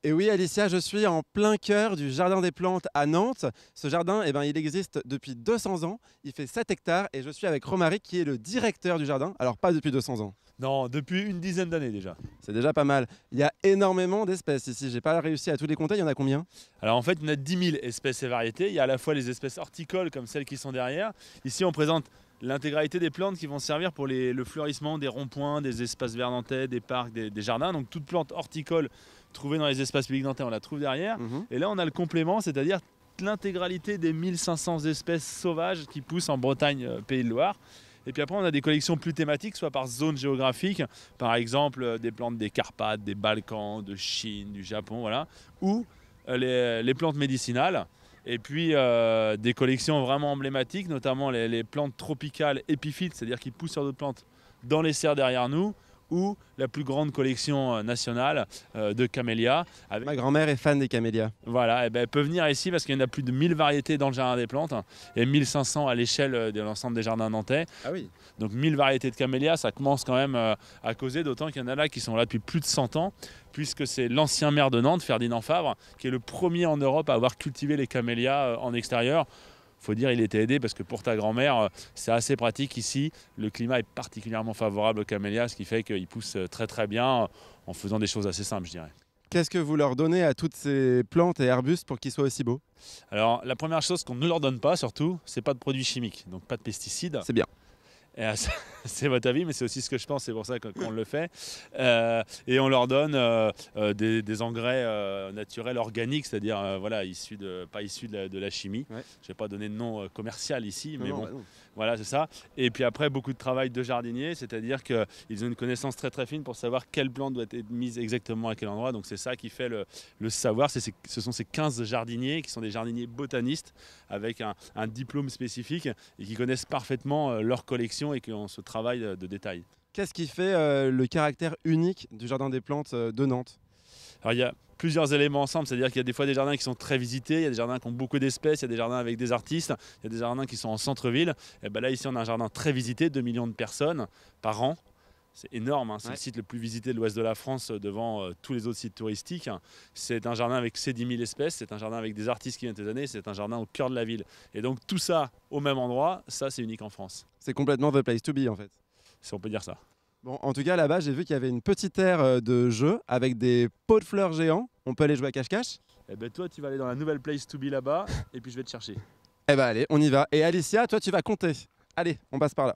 Et oui, Alicia, je suis en plein cœur du Jardin des Plantes à Nantes. Ce jardin, il existe depuis 200 ans. Il fait 7 hectares et je suis avec Romaric qui est le directeur du jardin. Alors, pas depuis 200 ans. Non, depuis une dizaine d'années déjà. C'est déjà pas mal. Il y a énormément d'espèces ici. J'ai pas réussi à tous les compter. Il y en a combien? Alors en fait, on a 10 000 espèces et variétés. Il y a à la fois les espèces horticoles comme celles qui sont derrière. Ici, on présente l'intégralité des plantes qui vont servir pour le fleurissement des ronds-points, des espaces verts nantais, des parcs, des jardins. Donc toute plante horticole trouvée dans les espaces publics nantais, on la trouve derrière. Et là, on a le complément, c'est-à-dire l'intégralité des 1500 espèces sauvages qui poussent en Bretagne, Pays de Loire. Et puis après, on a des collections plus thématiques, soit par zone géographique, par exemple des plantes des Carpates, des Balkans, de Chine, du Japon, voilà, ou les plantes médicinales. Et puis des collections vraiment emblématiques, notamment les plantes tropicales épiphytes, c'est-à-dire qui poussent sur d'autres plantes dans les serres derrière nous, ou la plus grande collection nationale de camélias. Ma grand-mère est fan des camélias. Voilà, et elle peut venir ici parce qu'il y en a plus de 1000 variétés dans le jardin des plantes et 1500 à l'échelle de l'ensemble des jardins nantais. Ah oui. Donc 1000 variétés de camélias, ça commence quand même à causer, d'autant qu'il y en a là qui sont là depuis plus de 100 ans, puisque c'est l'ancien maire de Nantes, Ferdinand Fabre, qui est le premier en Europe à avoir cultivé les camélias en extérieur. Faut dire il était aidé parce que pour ta grand-mère, c'est assez pratique ici. Le climat est particulièrement favorable aux camélias, ce qui fait qu'ils poussent très très bien en faisant des choses assez simples, je dirais. Qu'est-ce que vous leur donnez à toutes ces plantes et arbustes pour qu'ils soient aussi beaux? Alors la première chose qu'on ne leur donne pas surtout, c'est pas de produits chimiques, donc pas de pesticides. C'est bien. C'est votre avis, mais c'est aussi ce que je pense, c'est pour ça qu'on le fait. Et on leur donne des engrais naturels organiques, c'est-à-dire voilà, pas issus de la chimie. Ouais. Je ne vais pas donner de nom commercial ici, mais bon, voilà, c'est ça. Et puis après, beaucoup de travail de jardinier, c'est-à-dire qu'ils ont une connaissance très très fine pour savoir quelle plante doit être mise exactement à quel endroit. Donc c'est ça qui fait le savoir. Ce sont ces 15 jardiniers qui sont des jardiniers botanistes avec un diplôme spécifique et qui connaissent parfaitement leur collection et qui ont ce travail de détail. Qu'est-ce qui fait le caractère unique du Jardin des Plantes de Nantes? Alors il y a plusieurs éléments ensemble, c'est-à-dire qu'il y a des fois des jardins qui sont très visités, il y a des jardins qui ont beaucoup d'espèces, il y a des jardins avec des artistes, il y a des jardins qui sont en centre-ville. Et ben là ici on a un jardin très visité, 2 millions de personnes par an. C'est énorme, hein. C'est le site le plus visité de l'ouest de la France devant tous les autres sites touristiques. C'est un jardin avec ses 10 000 espèces, c'est un jardin avec des artistes qui viennent des années, c'est un jardin au cœur de la ville. Et donc tout ça au même endroit, ça c'est unique en France. C'est complètement the place to be en fait. Si on peut dire ça. Bon, en tout cas là-bas j'ai vu qu'il y avait une petite aire de jeu avec des pots de fleurs géants. On peut aller jouer à cache-cache? Eh ben toi tu vas aller dans la nouvelle place to be là-bas et puis je vais te chercher. Eh ben allez, on y va. Et Alicia, toi tu vas compter. Allez, on passe par là.